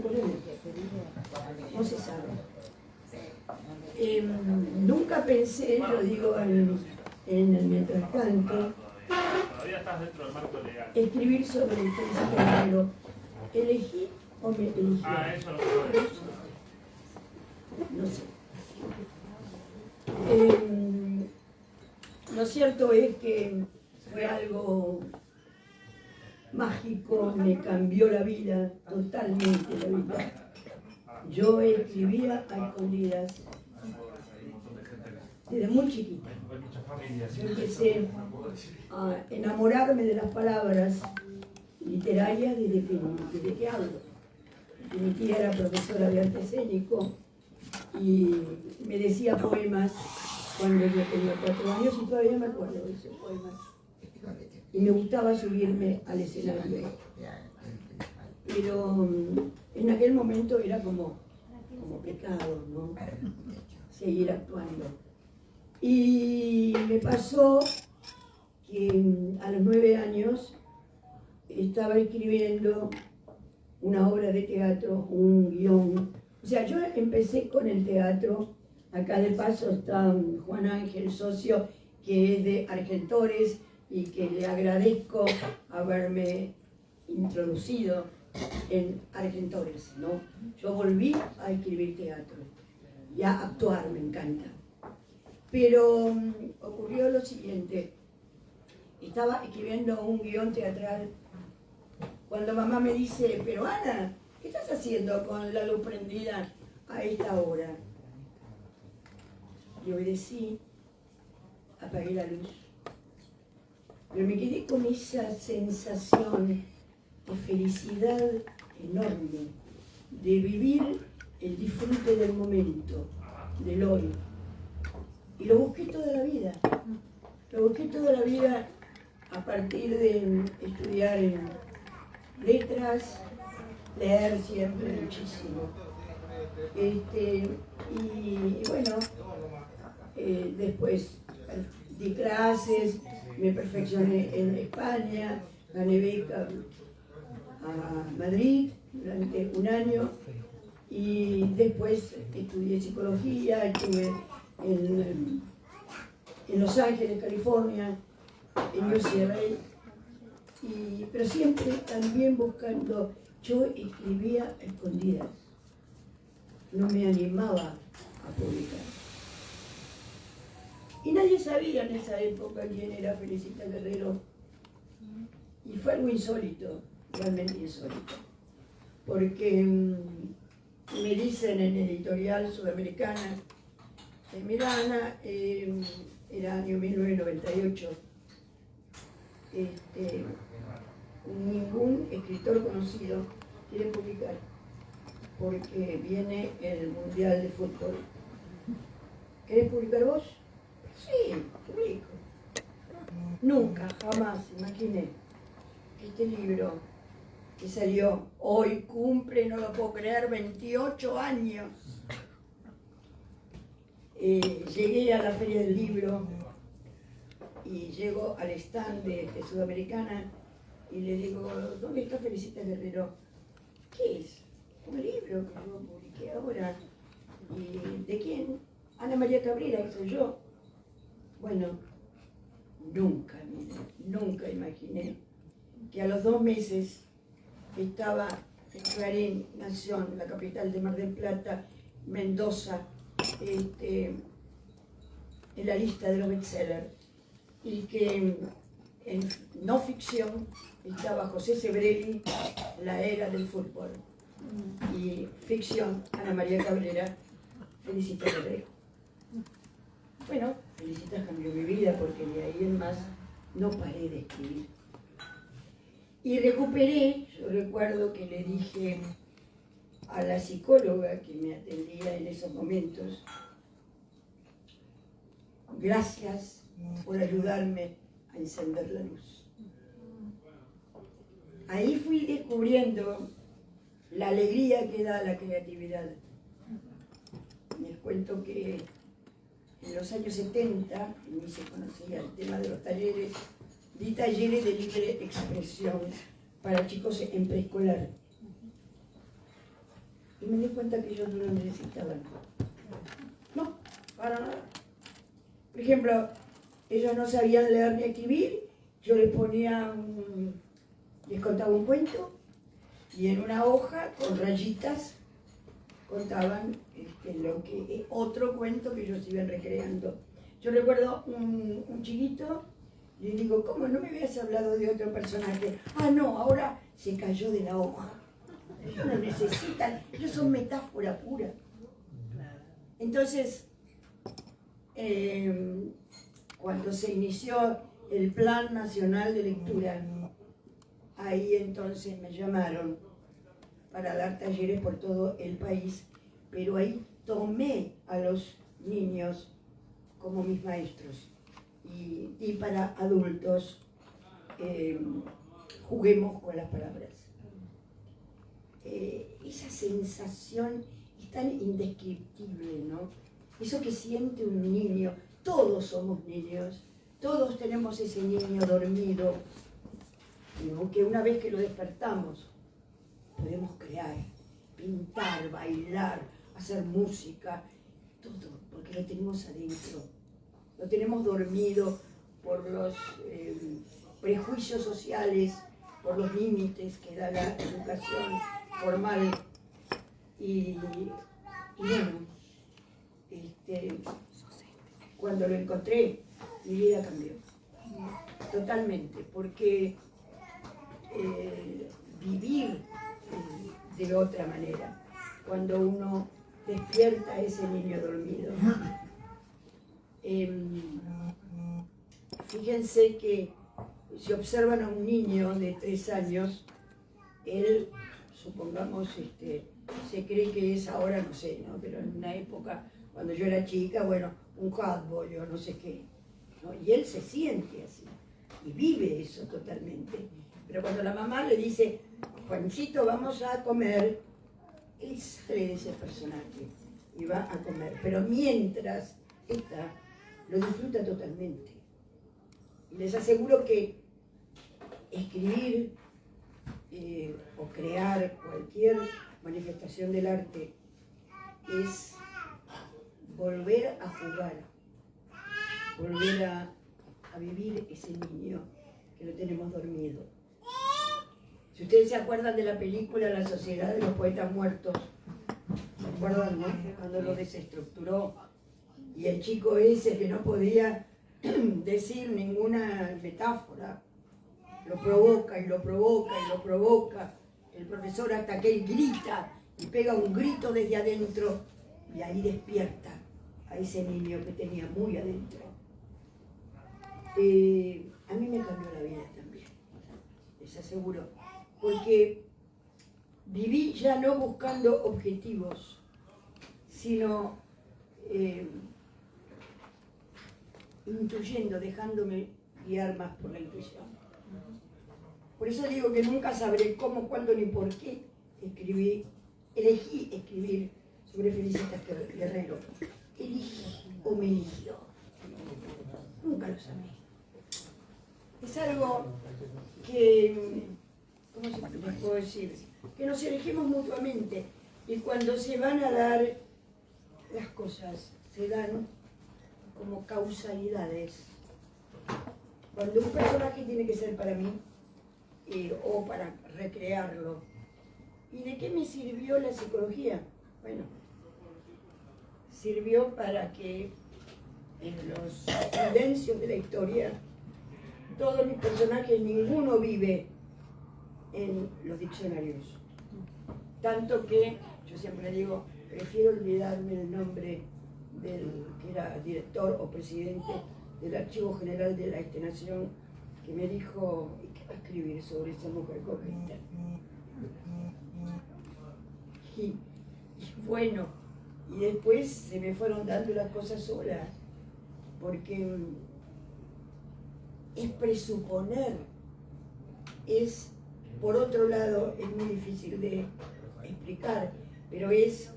pasado con él? No se sabe. Nunca pensé, lo digo en el mientras tanto, Todavía estás dentro del marco legal. escribir sobre el príncipe Guerrero. ¿Elegí o me eligieron? Eso no se puede. No sé. Lo cierto es que fue algo mágico, me cambió la vida, totalmente la vida. Yo escribía a escondidas desde muy chiquita. Yo empecé a enamorarme de las palabras literarias desde que hablo. Mi tía era profesora de arte escénico y me decía poemas cuando yo tenía 4 años y todavía me acuerdo de esos poemas. Y me gustaba subirme al escenario. Pero en aquel momento era como pecado, ¿no? Seguir actuando. Y me pasó que a los 9 años estaba escribiendo una obra de teatro, un guión. O sea, yo empecé con el teatro. Acá de paso está Juan Ángel, socio, que es de Argentores y que le agradezco haberme introducido en Argentores, ¿no? Yo volví a escribir teatro y a actuar, me encanta. Pero ocurrió lo siguiente. Estaba escribiendo un guión teatral cuando mamá me dice, pero Ana, ¿qué estás haciendo con la luz prendida a esta hora? Le obedecí, apagué la luz. Pero me quedé con esa sensación de felicidad enorme, de vivir el disfrute del momento, del hoy. Y lo busqué toda la vida. Lo busqué toda la vida a partir de estudiar en letras, leer siempre muchísimo. Y bueno, después di clases, me perfeccioné en España, gané beca a Madrid durante un año y después estudié psicología, estuve en Los Ángeles, California, en UCLA, pero siempre también buscando, yo escribía a escondidas, no me animaba a publicar. Y nadie sabía en esa época quién era Felicita Guerrero. Y fue algo insólito, realmente insólito. Porque me dicen en Editorial Sudamericana, mira Ana, era año 1998, ningún escritor conocido quiere publicar porque viene el Mundial de Fútbol. ¿Querés publicar vos? Sí, publico. Nunca, jamás imaginé que este libro que salió hoy cumple, no lo puedo creer, 28 años. Llegué a la Feria del Libro y llego al stand de Sudamericana y le digo, ¿dónde está Felicita Guerrero? ¿Qué es? Un libro que yo publiqué ahora. ¿Y de quién? Ana María Cabrera, que soy yo. Bueno, nunca imaginé que a los 2 meses estaba en Clarín, Nación, la capital de Mar del Plata, Mendoza, en la lista de los bestsellers, y que en no ficción estaba José Sebrelli, La era del fútbol, y ficción, Ana María Cabrera, Felicita Guerrero. Bueno, Felicita cambió mi vida porque de ahí en más no paré de escribir. Y recuperé, yo recuerdo que le dije a la psicóloga que me atendía en esos momentos, gracias por ayudarme a encender la luz. Ahí fui descubriendo la alegría que da la creatividad. Les cuento que en los años 70, ni se conocía el tema de los talleres, di talleres de libre expresión para chicos en preescolar. y me di cuenta que ellos no lo necesitaban. No, para nada. Por ejemplo, ellos no sabían leer ni escribir, yo les ponía les contaba un cuento y en una hoja con rayitas contaban otro cuento que ellos iban recreando. Yo recuerdo un chiquito, y le digo, ¿cómo no me habías hablado de otro personaje? Ah, no, ahora se cayó de la hoja. Ellos no necesitan, ellos son metáfora pura. Entonces, cuando se inició el Plan Nacional de Lectura, ahí entonces me llamaron para dar talleres por todo el país, pero ahí tomé a los niños como mis maestros y para adultos juguemos con las palabras. Esa sensación es tan indescriptible, ¿no? Eso que siente un niño, todos somos niños, todos tenemos ese niño dormido, ¿no? Que una vez que lo despertamos, podemos crear, pintar, bailar, hacer música, todo, porque lo tenemos adentro. Lo tenemos dormido por los prejuicios sociales, por los límites que da la educación formal. Y bueno, cuando lo encontré, mi vida cambió totalmente, porque vivir de otra manera, cuando uno despierta a ese niño dormido. Fíjense que si observan a un niño de 3 años, él, supongamos, se cree que es ahora, no sé, ¿no? Pero en una época, cuando yo era chica, bueno, un cowboy o no sé qué, ¿no? Y él se siente así, y vive eso totalmente. Pero cuando la mamá le dice, Juancito, vamos a comer, él sale de ese personaje y va a comer. Pero mientras está, lo disfruta totalmente. Y les aseguro que escribir o crear cualquier manifestación del arte es volver a jugar, volver a vivir ese niño que lo tenemos dormido. Si ustedes se acuerdan de la película La Sociedad de los Poetas Muertos, ¿se acuerdan, no? Cuando lo desestructuró y el chico ese que no podía decir ninguna metáfora, lo provoca y lo provoca y lo provoca el profesor hasta que él grita y pega un grito desde adentro y ahí despierta a ese niño que tenía muy adentro. A mí me cambió la vida también, les aseguro, porque viví ya no buscando objetivos, sino intuyendo, dejándome guiar más por la intuición. Por eso digo que nunca sabré cómo, cuándo ni por qué elegí escribir sobre Felicitas Guerrero. Elegí o me eligió. Nunca lo sabré. Es algo que, ¿cómo se les puedo decir? Que nos elegimos mutuamente y cuando se van a dar las cosas, se dan como causalidades. Cuando un personaje tiene que ser para mí, o para recrearlo. ¿Y de qué me sirvió la psicología? Bueno, sirvió para que en los silencios de la historia, todos mis personajes, ninguno vive en los diccionarios. Tanto que, yo siempre digo, prefiero olvidarme el nombre del que era director o presidente del Archivo General de la Nación, que me dijo, ¿y qué va a escribir sobre esa mujer correcta? Y bueno, y después se me fueron dando las cosas solas, porque es presuponer, es, por otro lado, es muy difícil de explicar, pero es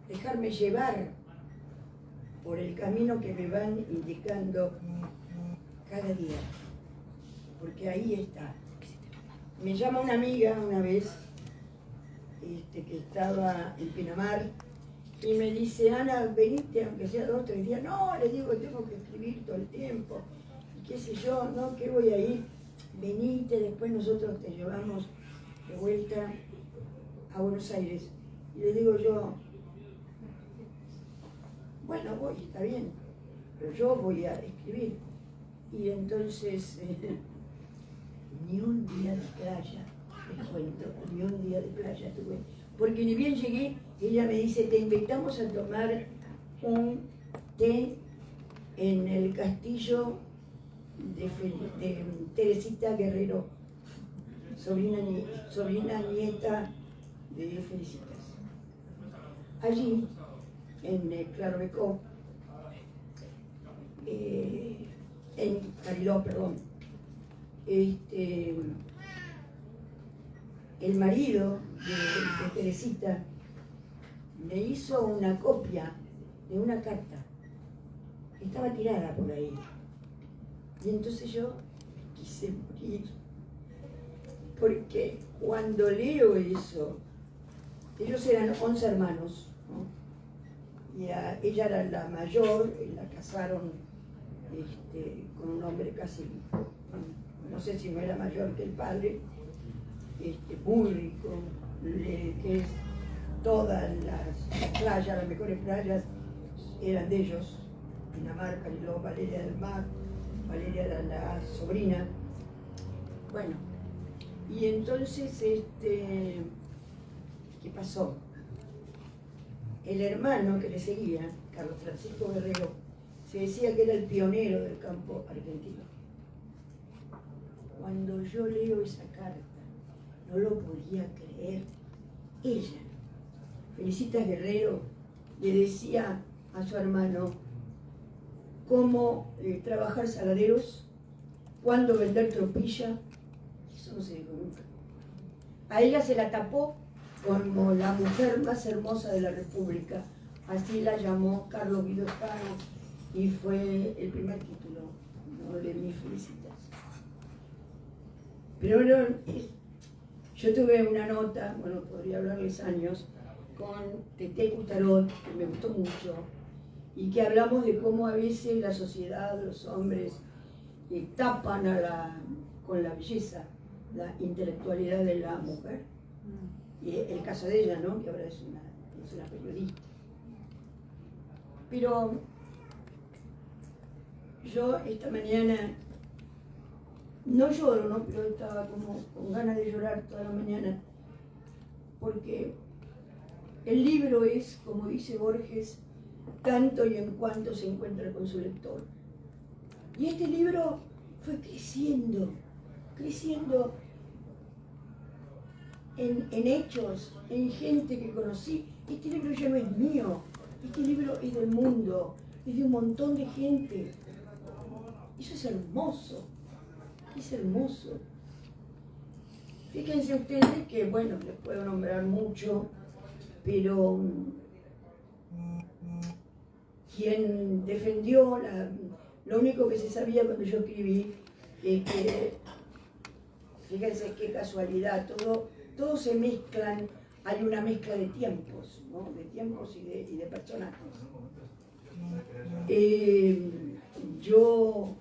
dejarme llevar por el camino que me van indicando cada día. Porque ahí está. Me llama una amiga una vez, que estaba en Pinamar, y me dice, Ana, venite, aunque sea 2 o 3 días. No, le digo, tengo que escribir todo el tiempo, y qué sé yo, no, que voy a ir, venite, después nosotros te llevamos de vuelta a Buenos Aires. Y le digo yo, bueno, voy, está bien, pero yo voy a escribir. Y entonces, ni un día de playa, les cuento, ni un día de playa tuve. Porque ni bien llegué, ella me dice, te invitamos a tomar un té en el castillo de Teresita Guerrero, sobrina nieta de Felicitas. Allí, en Claromecó, en Cariló, perdón, el marido de Teresita me hizo una copia de una carta que estaba tirada por ahí. Y entonces yo quise morir, porque cuando leo eso, ellos eran 11 hermanos, ¿no? Y ella era la mayor, la casaron con un hombre casi, no sé si no era mayor que el padre, muy rico, que es todas las playas, las mejores playas eran de ellos, Pinamar, Cariló, Valeria del Mar. Valeria era la sobrina. Bueno, y entonces, ¿qué pasó? El hermano que le seguía, Carlos Francisco Guerrero, se decía que era el pionero del campo argentino. Cuando yo leo esa carta, no lo podía creer. Ella, Felicitas Guerrero, le decía a su hermano cómo trabajar saladeros, cuándo vender tropilla. Eso no se dijo nunca. A ella se la tapó como la mujer más hermosa de la República. Así la llamó Carlos Guido Escano y fue el primer título, ¿no?, de mis Felicitas. Pero bueno, yo tuve una nota, bueno, podría hablarles años, con Teté Cutarot, que me gustó mucho, y que hablamos de cómo a veces la sociedad, los hombres, tapan con la belleza, la intelectualidad de la mujer. Y el caso de ella, ¿no?, que ahora es una periodista. Pero yo esta mañana, no lloro, ¿no?, pero estaba como con ganas de llorar toda la mañana, porque el libro es, como dice Borges, tanto y en cuanto se encuentra con su lector. Y este libro fue creciendo en hechos, en gente que conocí. Este libro ya no es mío, este libro es del mundo, es de un montón de gente. Eso es hermoso, es hermoso. Fíjense ustedes que, bueno, les puedo nombrar mucho, pero quien defendió, lo único que se sabía cuando yo escribí es que, fíjense qué casualidad, todo se mezclan, hay una mezcla de tiempos, ¿no?, de tiempos y de personajes. Yo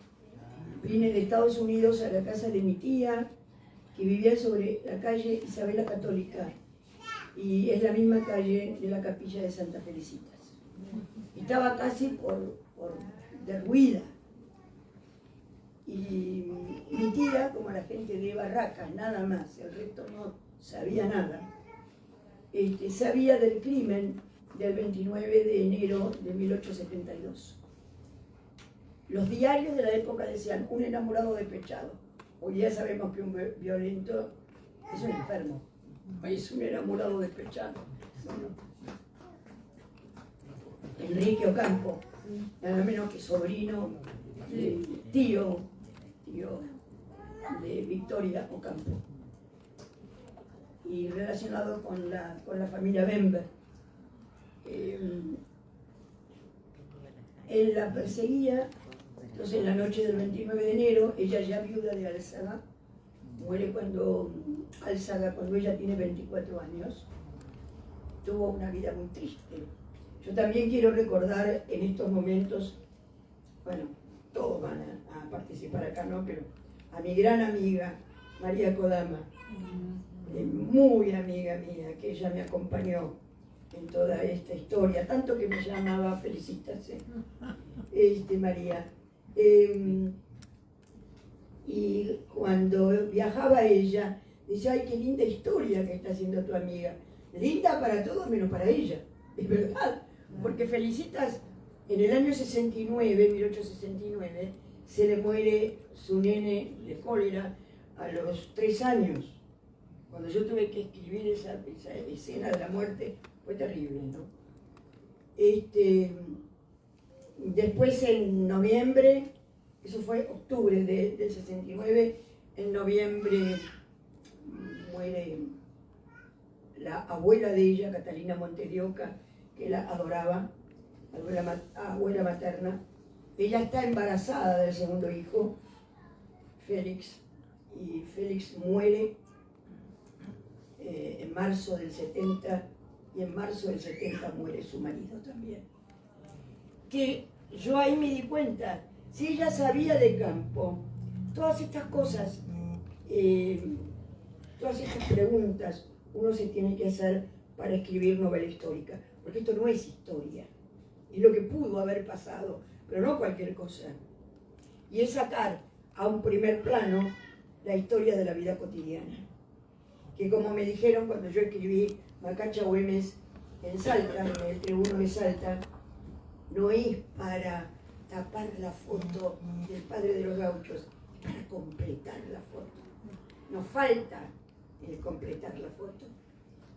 vine de Estados Unidos a la casa de mi tía, que vivía sobre la calle Isabel la Católica, y es la misma calle de la capilla de Santa Felicitas. Estaba casi por derruida. Y mi tía, como la gente de Barracas, nada más, el resto no sabía nada, sabía del crimen del 29 de enero de 1872. Los diarios de la época decían, un enamorado despechado. Hoy ya sabemos que un violento es un enfermo, es un enamorado despechado. Enrique Ocampo, nada menos que sobrino, tío de Victoria Ocampo, y relacionado con la familia Bember. Él la perseguía. Entonces, en la noche del 29 de enero, ella ya viuda de Álzaga, muere cuando ella tiene 24 años, tuvo una vida muy triste. Yo también quiero recordar en estos momentos, bueno, todos van a participar acá, ¿no? Pero a mi gran amiga, María Kodama, muy amiga mía, que ella me acompañó en toda esta historia, tanto que me llamaba felicítase, María. Y cuando viajaba ella, decía, ay, qué linda historia que está haciendo tu amiga. Linda para todos menos para ella, es verdad, porque Felicitas en el año 69, 1869, se le muere su nene de cólera a los 3 años. Cuando yo tuve que escribir esa escena de la muerte, fue terrible, ¿no? Después en noviembre, eso fue octubre del 69, en noviembre muere la abuela de ella, Catalina Montes de Oca, que la adoraba, abuela materna. Ella está embarazada del segundo hijo, Félix, y Félix muere en marzo del 70, y en marzo del 70 muere su marido también. Que yo ahí me di cuenta, si ella sabía de campo, todas estas cosas, todas estas preguntas, uno se tiene que hacer para escribir novela histórica, porque esto no es historia, es lo que pudo haber pasado, pero no cualquier cosa. Y es sacar a un primer plano la historia de la vida cotidiana. Que como me dijeron cuando yo escribí Macacha Güemes en Salta, en el tribuno de Salta, no es para tapar la foto del padre de los gauchos, es para completar la foto. Nos falta completar la foto.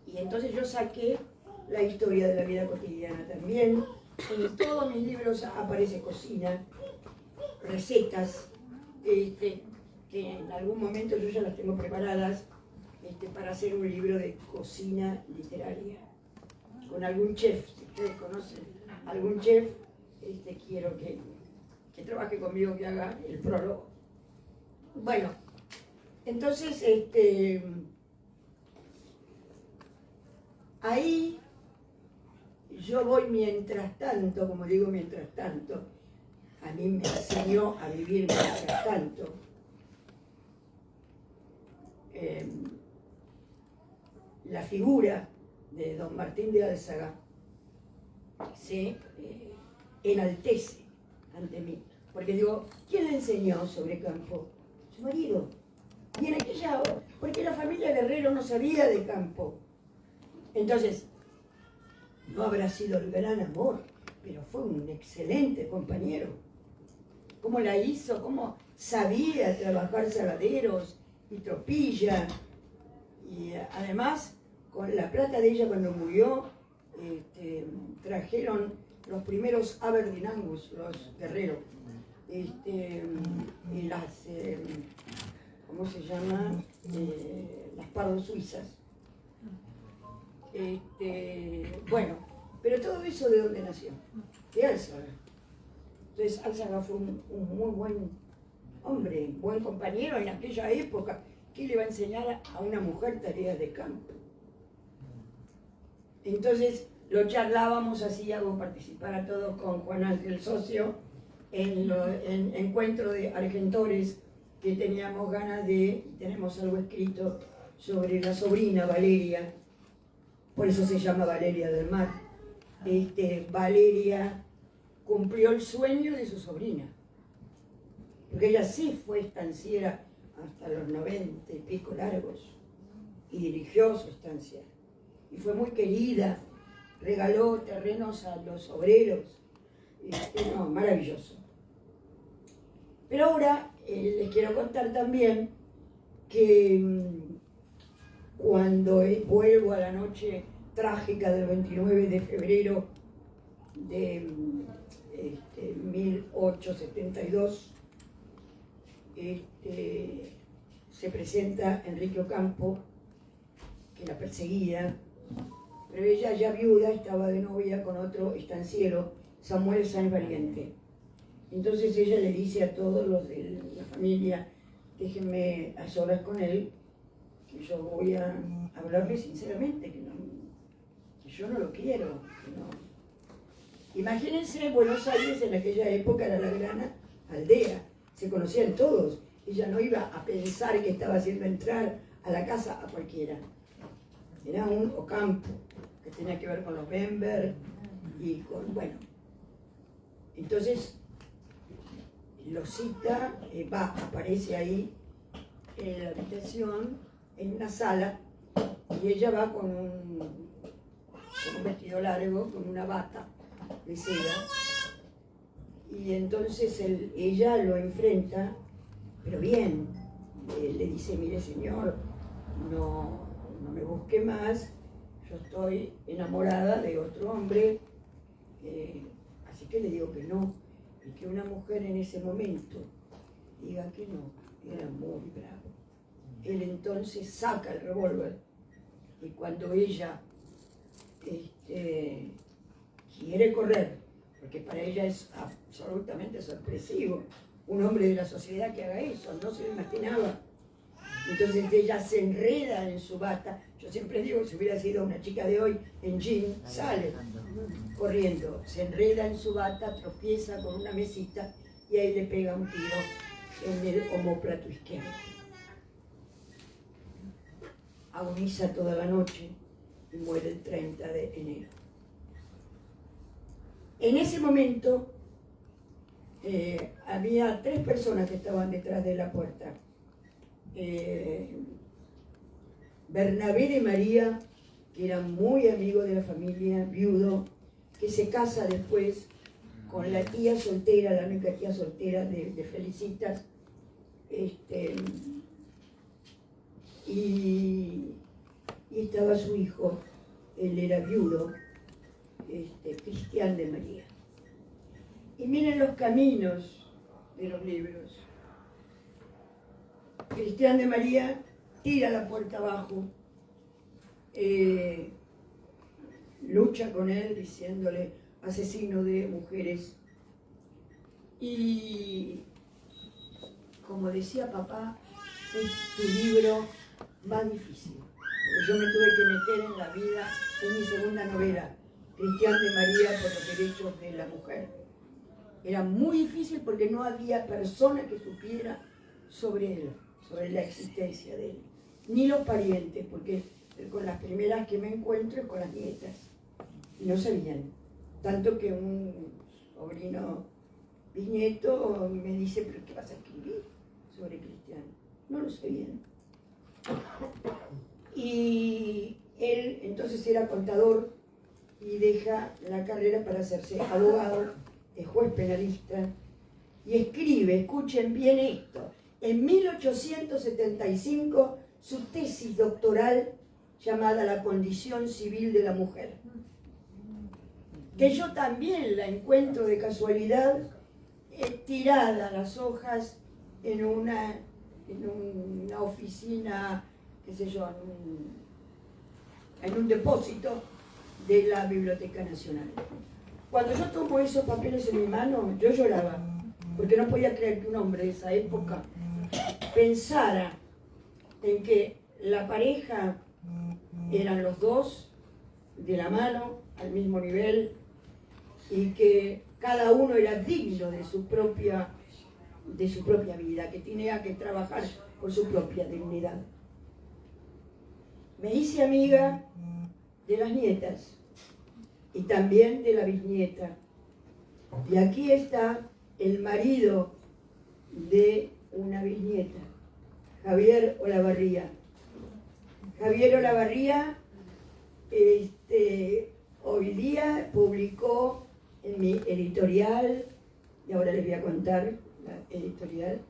Y entonces yo saqué la historia de la vida cotidiana también. En todos mis libros aparece cocina, recetas, que en algún momento yo ya las tengo preparadas para hacer un libro de cocina literaria. Con algún chef, si ustedes conocen algún chef, quiero que trabaje conmigo, que haga el prólogo. Bueno, entonces, ahí yo voy mientras tanto, como digo mientras tanto, a mí me enseñó a vivir mientras tanto. La figura de don Martín de Álzaga se enaltece ante mí, porque digo, ¿quién le enseñó sobre campo? Su marido. Y en aquella, porque la familia Guerrero no sabía de campo. Entonces, no habrá sido el gran amor, pero fue un excelente compañero. Cómo la hizo, cómo sabía trabajar saladeros y tropilla. Y además, con la plata de ella cuando murió, trajeron los primeros Aberdeen Angus, los guerreros, y las, ¿cómo se llama? Las pardos suizas. Bueno, pero todo eso ¿de dónde nació? De Álzaga. Entonces Álzaga fue un muy buen hombre, buen compañero en aquella época. ¿Qué le va a enseñar a una mujer tareas de campo? Entonces lo charlábamos, así hago participar a todos con Juan Ángel Socio en encuentro de argentores que teníamos ganas de, tenemos algo escrito sobre la sobrina Valeria, por eso se llama Valeria del Mar. Valeria cumplió el sueño de su sobrina, porque ella sí fue estanciera hasta los 90 y pico largos, y dirigió su estancia, y fue muy querida, regaló terrenos a los obreros, no, maravilloso. Pero ahora les quiero contar también que cuando vuelvo a la noche trágica del 29 de febrero de 1872, se presenta Enrique Ocampo, que la perseguía, pero ella ya viuda estaba de novia con otro estanciero, Samuel Sáenz Valiente. Entonces ella le dice a todos los de la familia, déjenme a solas con él, que yo voy a hablarle sinceramente, que yo no lo quiero. No. Imagínense, Buenos Aires en aquella época era la gran aldea, se conocían todos. Ella no iba a pensar que estaba haciendo entrar a la casa a cualquiera. Era un ocampo que tenía que ver con los Bember y con, bueno. Entonces, lo cita, aparece ahí en la habitación, en una sala, y ella va con un vestido largo, con una bata de seda, y entonces ella lo enfrenta, pero bien, le dice, mire señor, no me busque más, yo estoy enamorada de otro hombre, así que le digo que no, y que una mujer en ese momento diga que no, era muy bravo. Él entonces saca el revólver, y cuando ella quiere correr, porque para ella es absolutamente sorpresivo un hombre de la sociedad que haga eso, no se lo imaginaba. Entonces ella se enreda en su bata. Yo siempre digo, si hubiera sido una chica de hoy en jean, sale corriendo, se enreda en su bata, tropieza con una mesita y ahí le pega un tiro en el omóplato izquierdo. Agoniza toda la noche y muere el 30 de enero. En ese momento había 3 personas que estaban detrás de la puerta. Bernabé de María, que era muy amigo de la familia, viudo, que se casa después con la tía soltera, la única tía soltera de Felicitas, y estaba su hijo, él era viudo, Cristian de María. Y miren los caminos de los libros. Cristian de María tira la puerta abajo, lucha con él diciéndole asesino de mujeres. Y como decía papá, es tu libro más difícil. Porque yo me tuve que meter en la vida, en mi segunda novela, Cristian de María por los derechos de la mujer. Era muy difícil porque no había persona que supiera sobre él, sobre la existencia de él. Ni los parientes, porque con las primeras que me encuentro es con las nietas. Y no sabían. Tanto que un sobrino bisnieto me dice, ¿pero qué vas a escribir sobre Cristian? No lo sabían. Y él entonces era contador y deja la carrera para hacerse abogado, es juez penalista, y escribe, escuchen bien esto, en 1875 su tesis doctoral llamada La condición civil de la mujer, que yo también la encuentro de casualidad tirada las hojas en una oficina, qué sé yo, en un depósito de la Biblioteca Nacional. Cuando yo tomo esos papeles en mi mano, yo lloraba, porque no podía creer que un hombre de esa época pensara en que la pareja eran los dos de la mano, al mismo nivel, y que cada uno era digno de su propia vida, que tenía que trabajar por su propia dignidad. Me hice amiga de las nietas y también de la bisnieta. Y aquí está el marido de una bisnieta, Javier Olavarría. Javier Olavarría hoy día publicó en mi editorial, y ahora les voy a contar la editorial.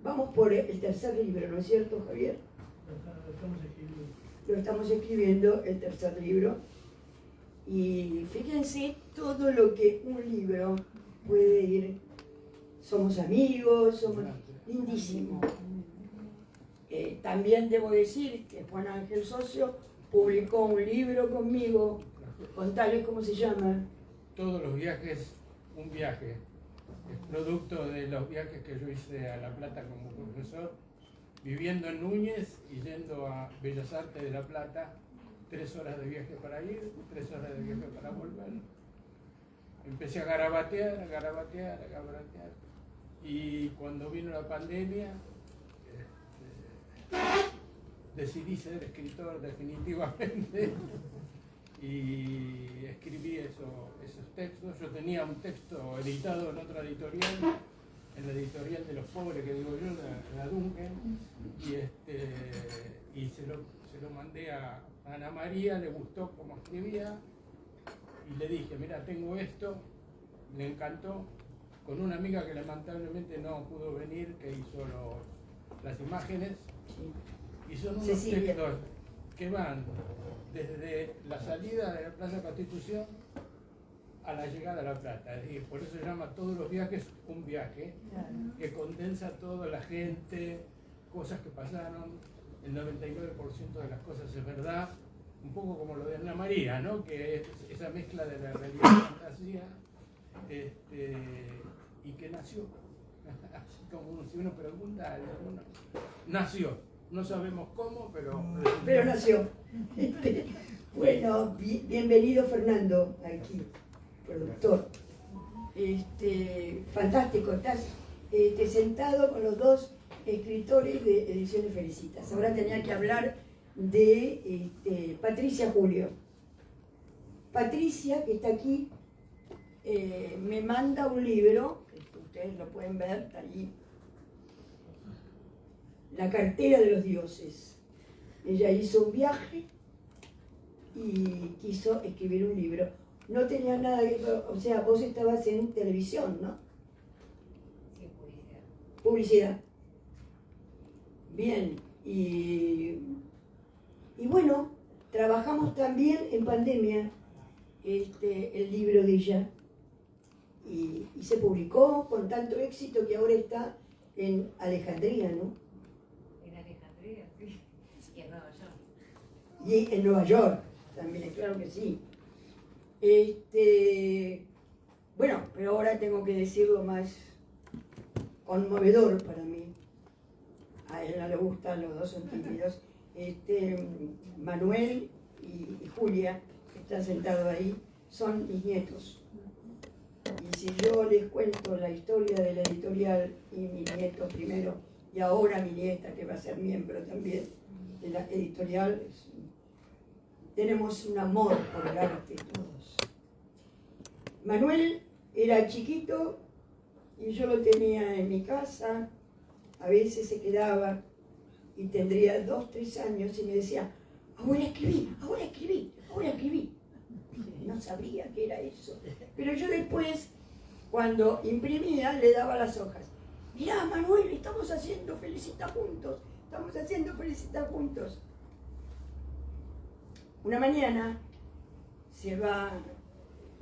Vamos por el tercer libro, ¿no es cierto, Javier? Lo estamos escribiendo, el tercer libro. Y fíjense todo lo que un libro puede ir. Somos amigos, somos lindísimo. También debo decir que Juan Ángel Socio publicó un libro conmigo. Contales cómo se llama. Todos los viajes, un viaje. Es producto de los viajes que yo hice a La Plata como profesor viviendo en Núñez y yendo a Bellas Artes de La Plata, 3 horas de viaje para ir, 3 horas de viaje para volver. Empecé a garabatear. Y cuando vino la pandemia, decidí ser escritor definitivamente y escribí esos textos. Yo tenía un texto editado en otra editorial, en la editorial de los pobres que digo yo, la Duncan, y se lo mandé a Ana María, le gustó cómo escribía y le dije, mira, tengo esto, le encantó, con una amiga que lamentablemente no pudo venir, que hizo las imágenes, y son unos Cecilia. textos que van desde la salida de la Plaza Constitución a la llegada a La Plata. Es decir, por eso se llama Todos los viajes un viaje, que condensa toda la gente, cosas que pasaron, el 99% de las cosas es verdad, un poco como lo de Ana María, ¿no? Que es esa mezcla de la realidad y la fantasía, y que nació, así como si uno pregunta, nació, no sabemos cómo, pero nació. Bueno, bienvenido Fernando, aquí, productor. Fantástico, estás sentado con los dos escritores de Ediciones Felicitas. Ahora tenía que hablar de Patricia Julio. Patricia, que está aquí, me manda un libro, que ustedes lo pueden ver, está allí, La cartera de los dioses. Ella hizo un viaje y quiso escribir un libro. No tenía nada que ver, o sea, vos estabas en televisión, ¿no? Sí, publicidad. Publicidad. Bien, y bueno, trabajamos también en pandemia el libro de ella y se publicó con tanto éxito que ahora está en Alejandría, ¿no? En Alejandría, sí. Y en Nueva York. Y en Nueva York también, claro que sí. Bueno, pero ahora tengo que decirlo más conmovedor para mí. A él no le gustan, los dos son tímidos. Manuel y Julia, que están sentados ahí, son mis nietos. Y si yo les cuento la historia de la editorial y mi nieto primero, y ahora mi nieta, que va a ser miembro también de la editorial, tenemos un amor por el arte todos. Manuel era chiquito y yo lo tenía en mi casa, a veces se quedaba y tendría 2, 3 años y me decía, ahora escribí, ahora escribí, ahora escribí. No sabía qué era eso. Pero yo después, cuando imprimía, le daba las hojas. Mirá, Manuel, estamos haciendo Felicita juntos, estamos haciendo Felicita juntos. Una mañana se va,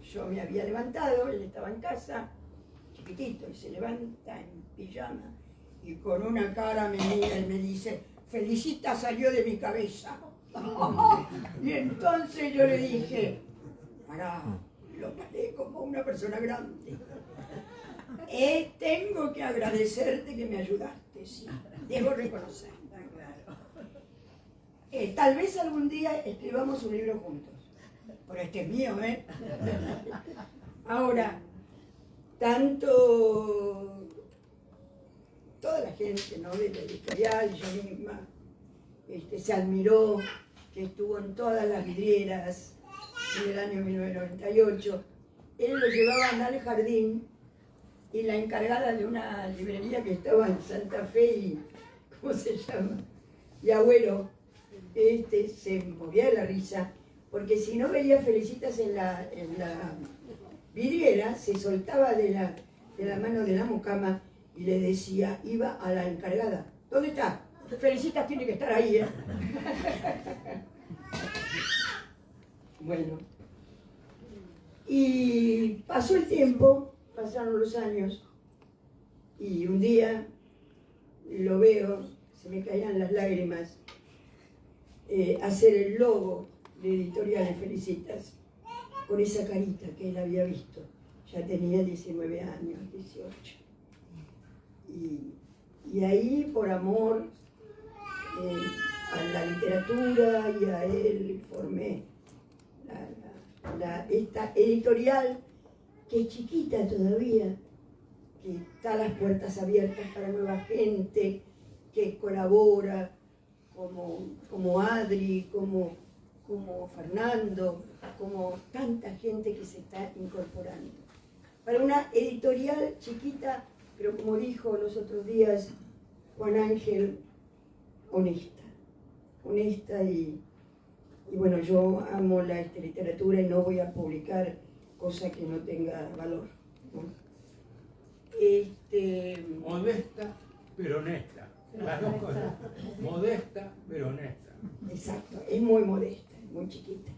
yo me había levantado, él estaba en casa, chiquitito, y se levanta en pijama y con una cara me mira y me dice, Felicita salió de mi cabeza. Y entonces yo le dije, pará, lo paré como una persona grande. Tengo que agradecerte que me ayudaste, sí, debo reconocer. Tal vez algún día escribamos un libro juntos, pero este es mío, ¿eh? Ahora, toda la gente, ¿no?, de la editorial, yo misma, se admiró que estuvo en todas las vidrieras en el año 1998. Él lo llevaba a andar al jardín y la encargada de una librería que estaba en Santa Fe y, ¿cómo se llama? Y Agüero, se movía de la risa, porque si no veía Felicitas en la vidriera, se soltaba de la mano de la mucama y le decía, iba a la encargada, ¿dónde está? Felicitas tiene que estar ahí, ¿eh? Bueno, y pasó el tiempo, pasaron los años, y un día lo veo, se me caían las lágrimas, hacer el logo de Editoriales Felicitas, con esa carita que él había visto. Ya tenía 19 años, 18. Y ahí, por amor, a la literatura y a él formé esta editorial que es chiquita todavía, que está a las puertas abiertas para nueva gente, que colabora, como Adri, como Fernando, como tanta gente que se está incorporando. Para una editorial chiquita, pero como dijo los otros días Juan Ángel, honesta y bueno, yo amo la literatura y no voy a publicar cosa que no tenga valor, ¿no? Modesta, pero honesta. Las dos cosas. Modesta, pero honesta. Exacto, es muy modesta, muy chiquita.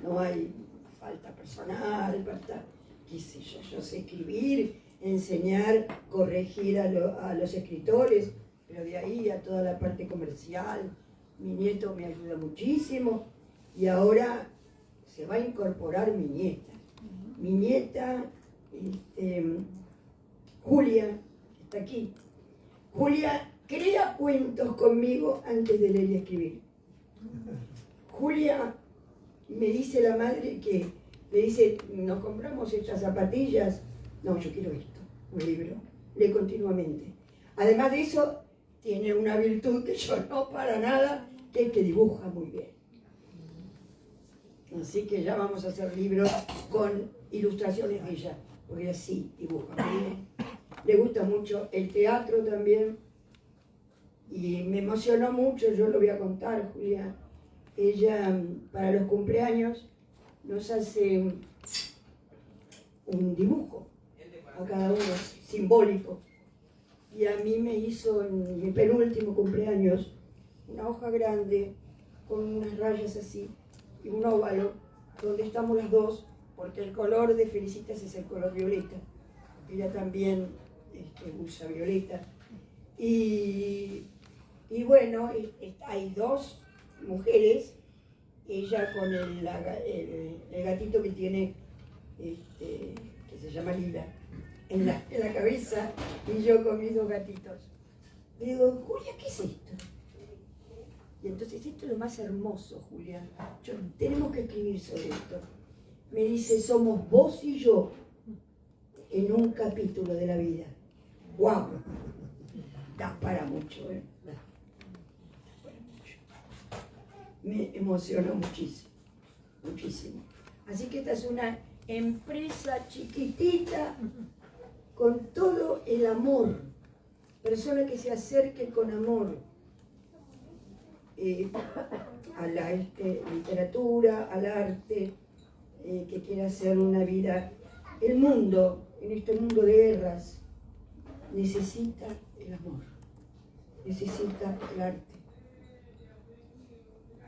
No hay falta personal, qué sé yo sé escribir, enseñar, corregir a los escritores, pero de ahí a toda la parte comercial, mi nieto me ayuda muchísimo y ahora se va a incorporar mi nieta. Mi nieta, Julia, está aquí. Julia crea cuentos conmigo antes de leer y escribir. Julia, me dice la madre que, le dice, nos compramos estas zapatillas. No, yo quiero esto, un libro. Lee continuamente. Además de eso, tiene una virtud que yo no para nada, que es que dibuja muy bien. Así que ya vamos a hacer libros con ilustraciones de ella, porque ella sí dibuja muy bien. Le gusta mucho el teatro también. Y me emocionó mucho, yo lo voy a contar, Julia. Ella, para los cumpleaños, nos hace un dibujo a cada uno, simbólico. Y a mí me hizo en mi penúltimo cumpleaños una hoja grande con unas rayas así y un óvalo donde estamos las dos, porque el color de Felicitas es el color violeta. Ella también usa violeta. Y bueno, hay dos mujeres, ella con el gatito que tiene, que se llama Lila, en la cabeza, y yo con mis dos gatitos. Le digo, Julia, ¿qué es esto? Y entonces, esto es lo más hermoso, Julia. Tenemos que escribir sobre esto. Me dice, somos vos y yo en un capítulo de la vida. ¡Guau! Da para mucho, ¿eh? Me emocionó muchísimo, muchísimo. Así que esta es una empresa chiquitita con todo el amor. Persona que se acerque con amor a la literatura, al arte, que quiera hacer una vida. El mundo, en este mundo de guerras, necesita el amor, necesita el arte.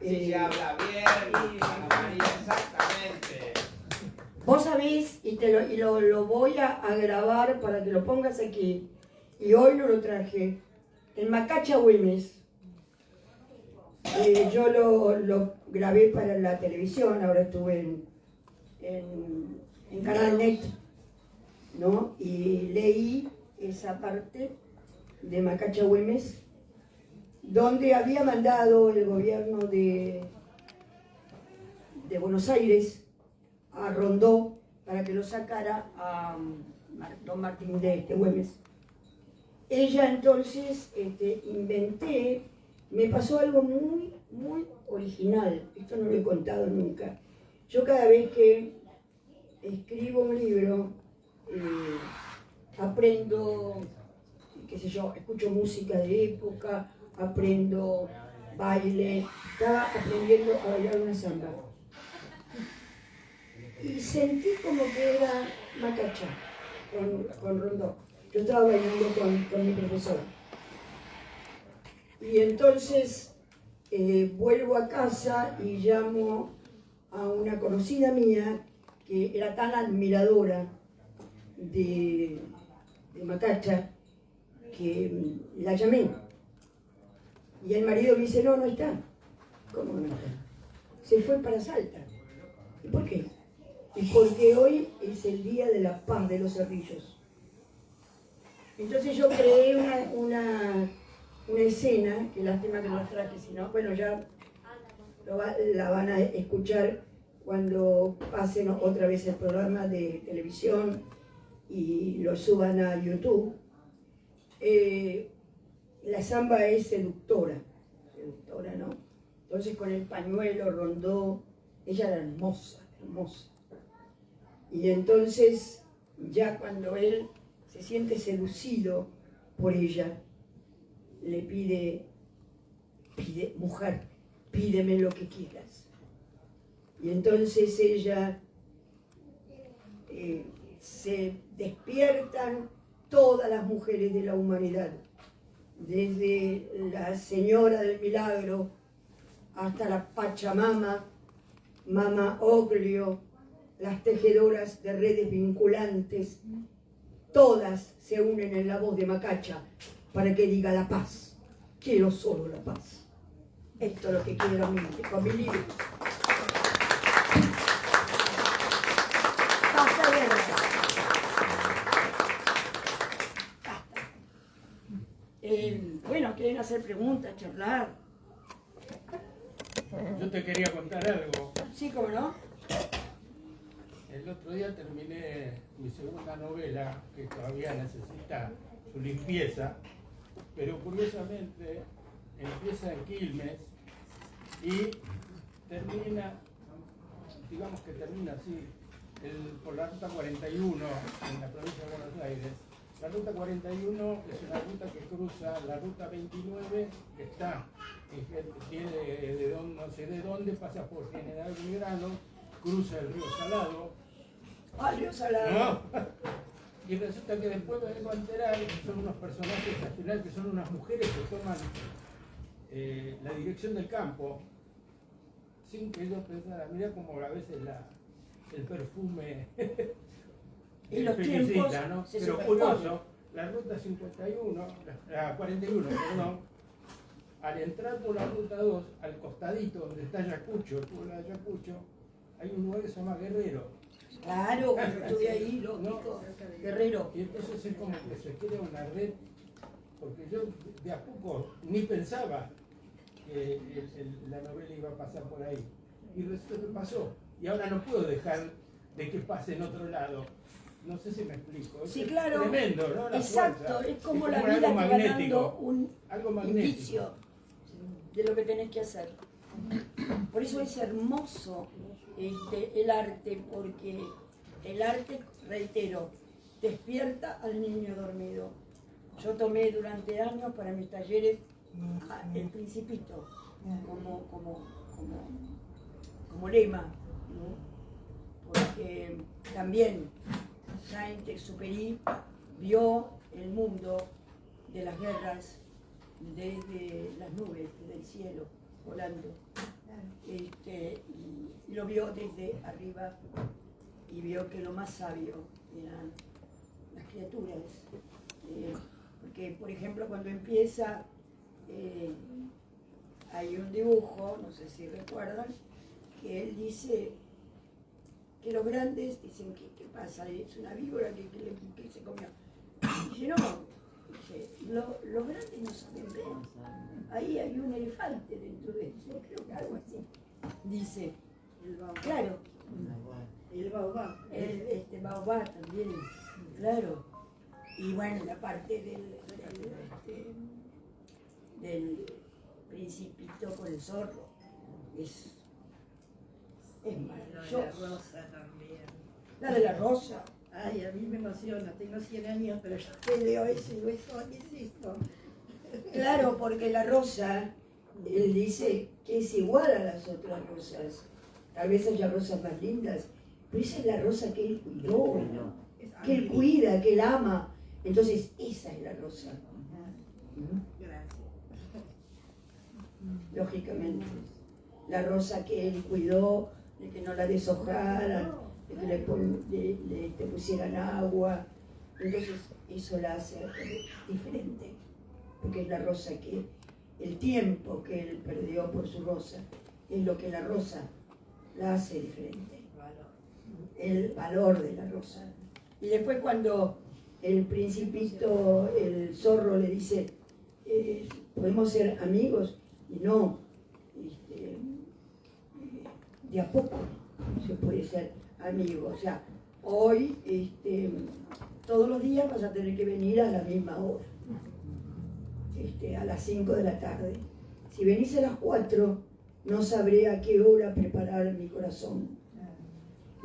Sí, se habla bien, Ana María, exactamente. Vos sabés, y lo voy a grabar para que lo pongas aquí, y hoy no lo traje, en Macacha Güemes. Yo lo grabé para la televisión, ahora estuve en Canal Net, ¿no? Y leí esa parte de Macacha Güemes, donde había mandado el gobierno de Buenos Aires a Rondó para que lo sacara a don Martín de Güemes. Ella entonces me pasó algo muy, muy original, esto no lo he contado nunca. Yo cada vez que escribo un libro, aprendo, qué sé yo, escucho música de época, aprendo baile, estaba aprendiendo a bailar una samba. Y sentí como que era Macacha con Rondó. Yo estaba bailando con mi profesora. Y entonces vuelvo a casa y llamo a una conocida mía que era tan admiradora de Macacha que la llamé. Y el marido me dice, no está. ¿Cómo no está? Se fue para Salta. ¿Y por qué? Y porque hoy es el día de la paz de los Cerrillos. Entonces yo creé una escena, que lástima que no la traje, si no, bueno, ya la van a escuchar cuando pasen otra vez el programa de televisión y lo suban a YouTube. La samba es seductora, ¿no? Entonces con el pañuelo rondó, ella era hermosa, hermosa. Y entonces ya cuando él se siente seducido por ella, le pide, mujer, pídeme lo que quieras. Y entonces ella, se despiertan todas las mujeres de la humanidad, desde la Señora del Milagro hasta la Pachamama, Mama Oglio, las tejedoras de redes vinculantes, todas se unen en la voz de Macacha para que diga la paz. Quiero solo la paz. Esto es lo que quiero a mí, con mi libro. Basta guerra. Basta. Bueno, quieren hacer preguntas, charlar. Yo te quería contar algo. Sí, ¿cómo no? El otro día terminé mi segunda novela, que todavía necesita su limpieza, pero curiosamente empieza en Quilmes y termina, digamos que termina así, por la ruta 41 en la provincia de Buenos Aires. La ruta 41 es una ruta que cruza la ruta 29, que está, tiene no sé de dónde, pasa por General Belgrano, cruza el río Salado. Ah, río Salado. ¿No? Y resulta que después me vengo a enterar que son unos personajes al final que son unas mujeres que toman la dirección del campo sin que yo pensara. Mirá como a veces el perfume Y los felicita, tiempos ¿no? se Pero superponen. curioso, la ruta 51, la 41, perdón, al entrar por la ruta 2, al costadito donde está Ayacucho, el pueblo de Ayacucho, hay un lugar que se llama Guerrero. Claro, cuando estuve ahí, lógico, Guerrero. Y entonces es como que se crea una red, porque yo de a poco ni pensaba que la novela iba a pasar por ahí. Y resulta que pasó. Y ahora no puedo dejar de que pase en otro lado. No sé si me explico. Sí, Es claro. tremendo, ¿no? La Exacto, fuerza. es como la algo vida te va dando magnético, un algo magnético. indicio de lo que tenés que hacer. Por eso es hermoso el arte, porque el arte, reitero, despierta al niño dormido. Yo tomé durante años para mis talleres El Principito como lema, ¿no? Porque también Saint-Exupéry vio el mundo de las guerras desde las nubes, desde el cielo, volando. Y lo vio desde arriba y vio que lo más sabio eran las criaturas. Porque, por ejemplo, cuando empieza, hay un dibujo, no sé si recuerdan, que él dice que los grandes dicen que ¿qué pasa? Es una víbora que se comió. Dice, no, dice, los grandes no saben ver. Ahí hay un elefante dentro de eso, creo que algo así. Dice, claro, el baobab, baobab también, claro. Y bueno, la parte del Principito con el zorro es maravilloso. La rosa también. La de la rosa. Ay, a mí me emociona, tengo 100 años, pero ya te leo eso y eso, insisto. Claro, porque la rosa, él dice que es igual a las otras rosas. Tal vez haya rosas más lindas, pero esa es la rosa que él cuidó, que él cuida, que él ama. Entonces, esa es la rosa. Gracias. Lógicamente. La rosa que él cuidó, de que no la deshojaran, de que le pusieran agua. Entonces, eso la hace diferente. Porque es la rosa que, el tiempo que él perdió por su rosa, es lo que la rosa la hace diferente. El valor de la rosa. Y después cuando el Principito, el zorro le dice, podemos ser amigos y no de a poco se puede ser amigo. O sea, hoy, todos los días vas a tener que venir a la misma hora, a las 5 de la tarde. Si venís a las 4, no sabré a qué hora preparar mi corazón.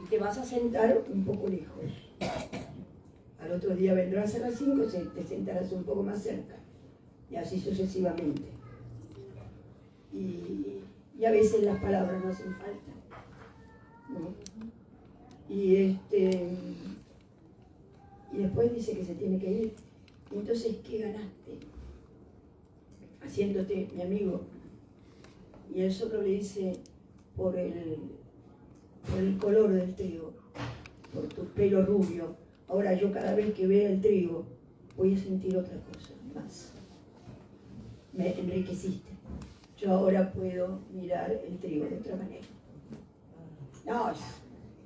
Y te vas a sentar un poco lejos. Al otro día vendrás a las 5, te sentarás un poco más cerca. Y así sucesivamente. Y a veces las palabras no hacen falta, ¿no? Y después dice que se tiene que ir. Entonces, ¿qué ganaste? Haciéndote mi amigo. Y el otro le dice, por el color del trigo, por tu pelo rubio. Ahora yo cada vez que vea el trigo, voy a sentir otra cosa más. Me enriqueciste. Yo ahora puedo mirar el trigo de otra manera. No, es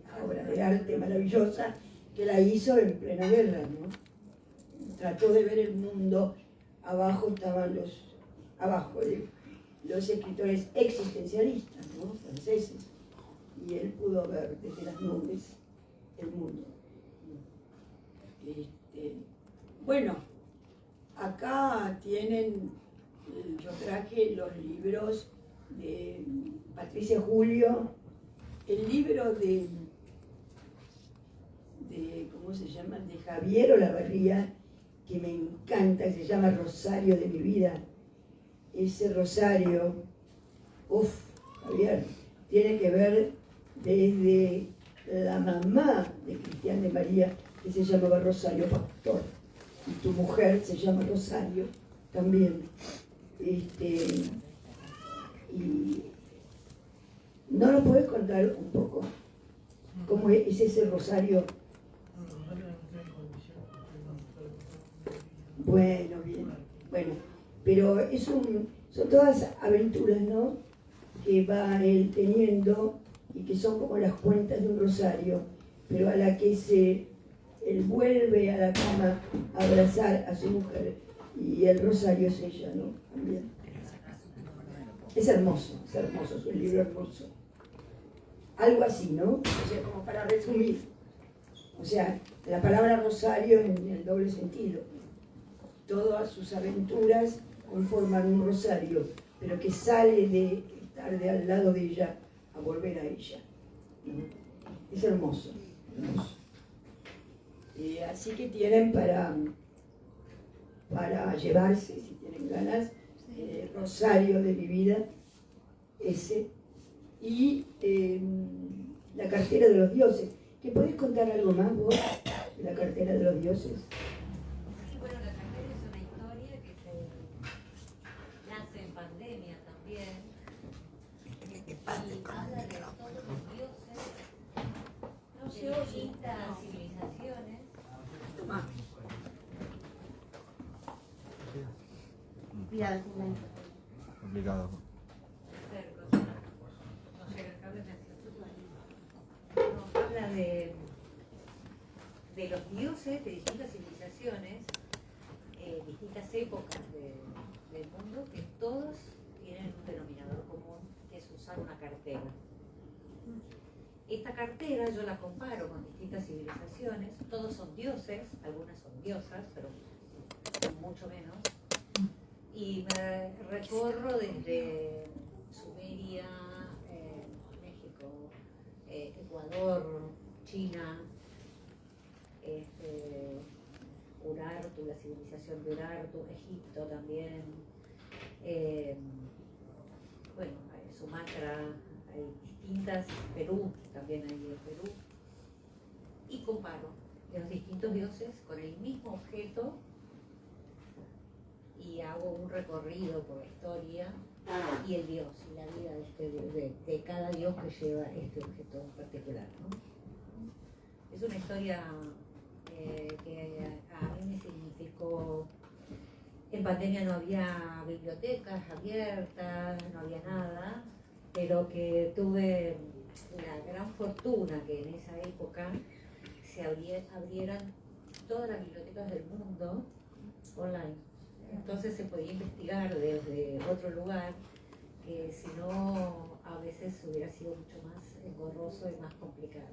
una obra de arte maravillosa que la hizo en plena guerra, ¿no? Trató de ver el mundo, abajo estaban los escritores existencialistas, ¿no? Franceses, y él pudo ver desde las nubes el mundo. Bueno, acá tienen, yo traje los libros de Patricia Julio, el libro de ¿cómo se llama? De Javier Olavarría, que me encanta, que se llama Rosario de mi vida. Ese rosario, Javier, tiene que ver desde la mamá de Cristian de María, que se llamaba Rosario Pastor, y tu mujer se llama Rosario también. Y ¿no lo puedes contar un poco? ¿Cómo es ese rosario? Bueno, bien. Bueno, pero son todas aventuras, ¿no? Que va él teniendo y que son como las cuentas de un rosario, pero a la que él vuelve a la cama a abrazar a su mujer y el rosario es ella, ¿no? También. Es hermoso, es un libro hermoso. Algo así, ¿no? O sea, como para resumir. O sea, la palabra rosario en el doble sentido. Todas sus aventuras conforman un rosario, pero que sale de estar de al lado de ella a volver a ella. Es hermoso, hermoso. Así que tienen para llevarse, si tienen ganas, Rosario de mi vida, ese, y la cartera de los dioses. ¿Te podés contar algo más vos de la cartera de los dioses? Sí, bueno, la cartera es una historia que se nace en pandemia también. Y habla de todos los dioses, de distintas civilizaciones. Toma. Mira, Complicado. No llega el cable, no, habla de los dioses de distintas civilizaciones, distintas épocas del mundo, que todos tienen un denominador común, que es usar una cartera. Esta cartera yo la comparo con distintas civilizaciones, todos son dioses, algunas son diosas, pero son mucho menos. Y me recorro desde Sumeria, México, Ecuador, China, Urartu, la civilización de Urartu, Egipto también, bueno, Sumatra, hay distintas, Perú, también hay de Perú, y comparo los distintos dioses con el mismo objeto y hago un recorrido por la historia y el dios y la vida de cada dios que lleva este objeto en particular, ¿no? Es una historia que a mí me significó. En pandemia no había bibliotecas abiertas, no había nada, pero que tuve la gran fortuna que en esa época se abrieran todas las bibliotecas del mundo online. Entonces se podía investigar desde otro lugar, que si no a veces hubiera sido mucho más engorroso y más complicado.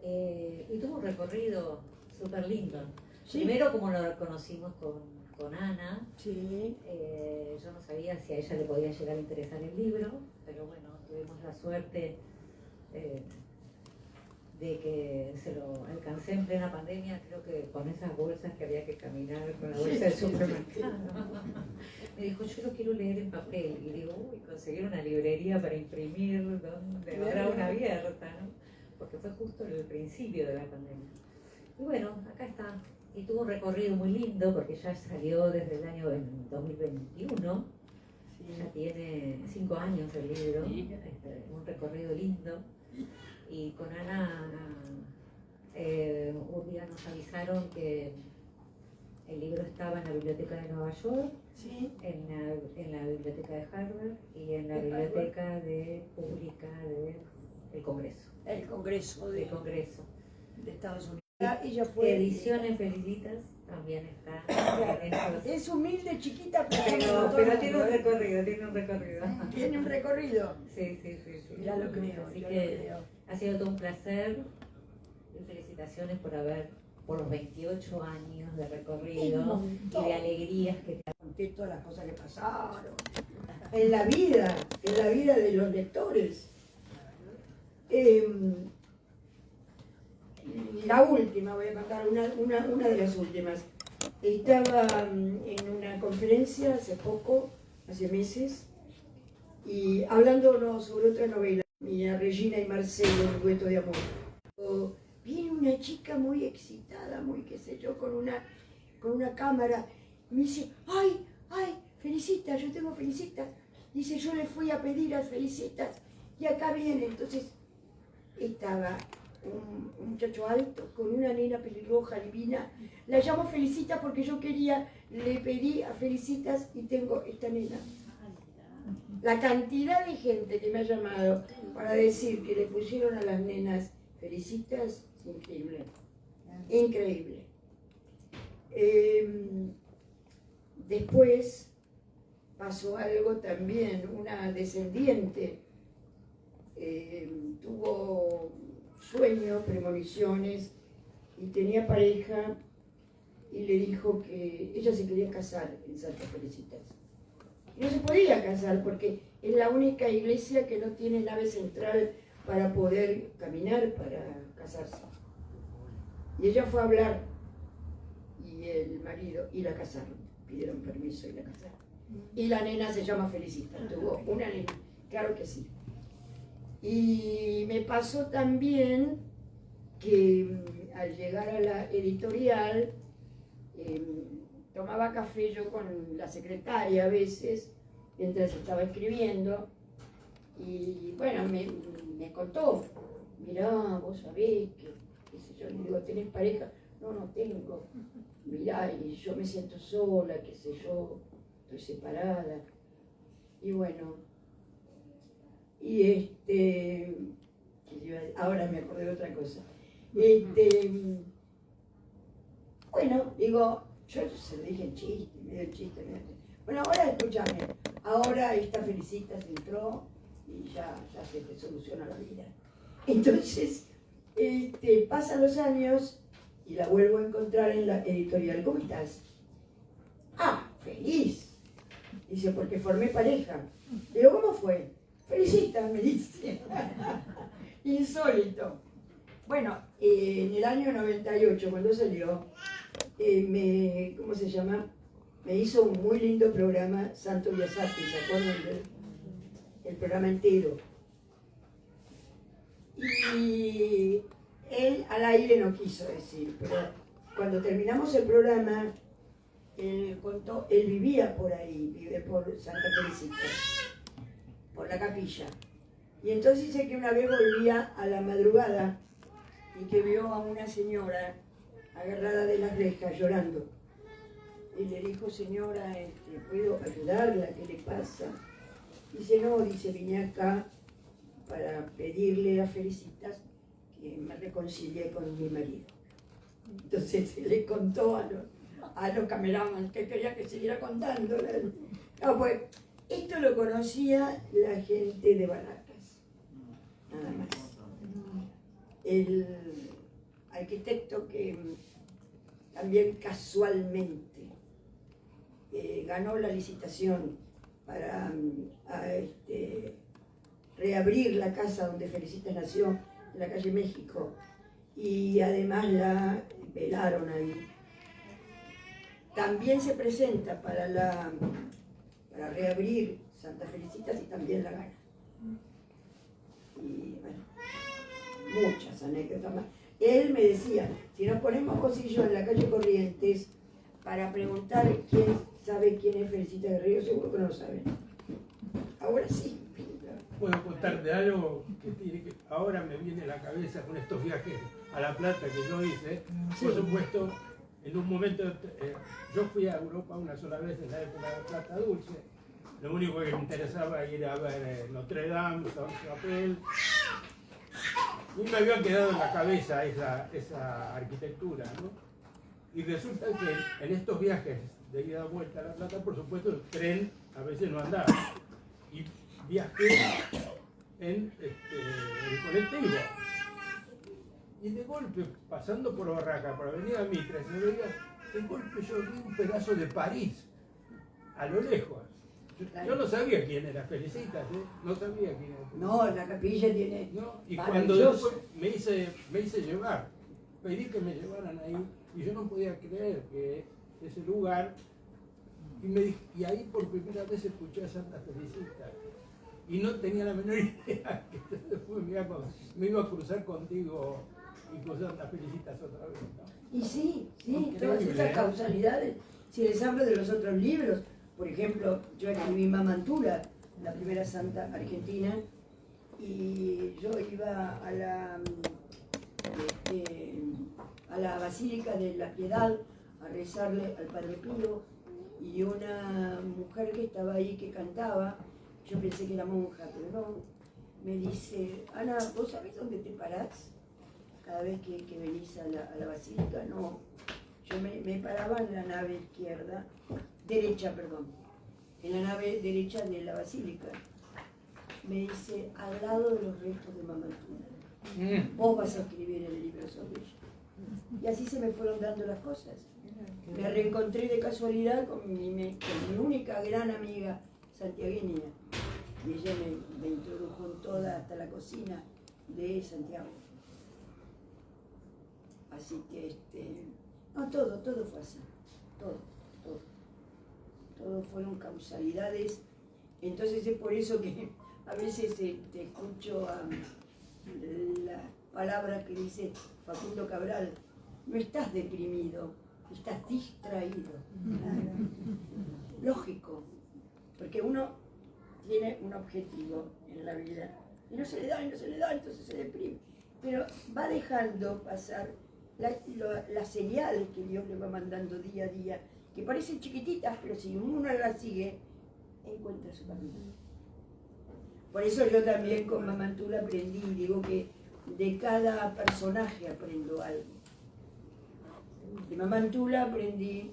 Y tuvo un recorrido súper lindo. Sí. Primero, como lo conocimos con Ana, Sí. yo no sabía si a ella le podía llegar a interesar el libro, pero bueno, tuvimos la suerte de que se lo alcancé en plena pandemia, creo que con esas bolsas que había que caminar con la bolsa del supermercado. Me dijo, yo lo quiero leer en papel. Y digo, uy, conseguir una librería para imprimir, donde habrá una abierta, ¿no? Porque fue justo el principio de la pandemia. Y bueno, acá está. Y tuvo un recorrido muy lindo, porque ya salió desde el año 2021. Ya tiene 5 años el libro, un recorrido lindo. Y con Ana un día nos avisaron que el libro estaba en la Biblioteca de Nueva York, Sí. en la Biblioteca de Harvard y en la Biblioteca Pública del Congreso. El Congreso De Congreso. Estados Unidos. Ella fue. Ediciones Felicitas también está en esos. Es humilde, chiquita, Pero tiene un recorrido, Tiene un recorrido. Sí. Ya lo creo, Así ya que lo creo. ha sido todo un placer y felicitaciones por los 28 años de recorrido Un montón. y de alegrías que te Conté todas las cosas que pasaron. En la vida de los lectores. La última, voy a contar una de las últimas. Estaba en una conferencia hace poco, hace meses, y hablándonos sobre otra novela, Mía Regina y Marcelo, un dueto de amor. Viene una chica muy excitada, muy qué sé yo, con una cámara, y me dice, ay, Felicitas, yo tengo Felicitas. Dice, yo le fui a pedir a Felicitas y acá viene. Entonces estaba un muchacho alto con una nena pelirroja divina. La llamo Felicitas porque yo le pedí a Felicitas y tengo esta nena. La cantidad de gente que me ha llamado para decir que le pusieron a las nenas Felicitas es increíble. Increíble. Después pasó algo también, una descendiente tuvo sueños, premoniciones y tenía pareja y le dijo que ella se quería casar en Santa Felicitas. Y no se podía casar porque es la única iglesia que no tiene nave central para poder caminar para casarse. Y ella fue a hablar y el marido, y la casaron, pidieron permiso y la casaron. Y la nena se llama Felicitas, tuvo una nena, claro que sí. Y me pasó también que al llegar a la editorial, tomaba café yo con la secretaria a veces, mientras estaba escribiendo, y bueno, me contó, mirá, vos sabés que, qué sé yo, le digo, ¿tenés pareja? No, no tengo, mirá, y yo me siento sola, qué sé yo, estoy separada, y bueno, y ahora me acordé de otra cosa, bueno, digo, yo se lo dije en chiste, medio chiste. Bueno, ahora escúchame, ahora esta Felicitas entró y ya se te soluciona la vida. Entonces, pasan los años y la vuelvo a encontrar en la editorial. ¿Cómo estás? Ah, feliz. Dice, porque formé pareja. Digo, ¿cómo fue? Felicitas, me dice. Insólito. Bueno, en el año 98, cuando salió, ¿cómo se llama? Me hizo un muy lindo programa, Santo Biasati, ¿se acuerdan del programa entero? Y él al aire no quiso decir, pero cuando terminamos el programa, él contó, él vivía por ahí, vive por Santa Felicitas, por la capilla. Y entonces dice que una vez volvía a la madrugada y que vio a una señora agarrada de las rejas llorando. Y le dijo, señora, ¿puedo ayudarla? ¿Qué le pasa? Dice, no, dice, vine acá para pedirle a Felicitas que me reconcilie con mi marido. Entonces le contó a los cameraman que quería que siguiera contando. No, pues, esto lo conocía la gente de Barracas, nada más. El arquitecto que también casualmente ganó la licitación para reabrir la casa donde Felicitas nació, en la calle México, y además la velaron ahí. También se presenta para reabrir Santa Felicitas y también la gana. Y bueno, muchas anécdotas más. Él me decía, si nos ponemos vos y yo en la calle Corrientes para preguntar quién sabe quién es Felicitas Guerrero, seguro que no lo saben. Ahora sí. Puedo contarte algo que ahora me viene a la cabeza con estos viajes a La Plata que yo hice. Sí. Por supuesto, en un momento, yo fui a Europa una sola vez en la época de Plata Dulce. Lo único que me interesaba era ver Notre Dame, Saint-Chapelle. Y me había quedado en la cabeza esa arquitectura, ¿no? Y resulta que en estos viajes de ida y vuelta a La Plata, por supuesto, el tren a veces no andaba. Y viajé en el colectivo. Y de golpe, pasando por Barraca, por Avenida Mitre, se veía, de golpe yo vi un pedazo de París, a lo lejos. Yo no sabía quién era Felicitas, no sabía quién era. No, la capilla tiene... No, y cuando después me hice llevar, pedí que me llevaran ahí, y yo no podía creer que ese lugar, y ahí por primera vez escuché a Santa Felicitas. Y no tenía la menor idea que después me iba a cruzar contigo y con Santa Felicitas otra vez, ¿no? Y sí, Increíble, todas esas causalidades. Si les hablo de los otros libros, por ejemplo, yo escribí Mamantula, la primera santa argentina, y yo iba a la Basílica de la Piedad a rezarle al Padre Pío, y una mujer que estaba ahí que cantaba, yo pensé que era monja, pero no, me dice, Ana, ¿vos sabés dónde te parás cada vez que venís a la basílica? No, yo me paraba en la nave derecha, en la nave derecha de la basílica. Me dice, al lado de los restos de Mamantula. Vos vas a escribir el libro sobre ella. Y así se me fueron dando las cosas. Me reencontré de casualidad con mi única gran amiga santiagueña. Y ella me introdujo en toda, hasta la cocina de Santiago. Así que, no, todo fue así. Todo fueron causalidades. Entonces es por eso que a veces te escucho la palabra que dice Facundo Cabral, no estás deprimido, estás distraído. Lógico, porque uno tiene un objetivo en la vida y no se le da, entonces se deprime. Pero va dejando pasar las señales que Dios le va mandando día a día, que parecen chiquititas, pero si uno las sigue, encuentra su camino. Por eso yo también con Mamantula aprendí, digo que de cada personaje aprendo algo. De Mamantula aprendí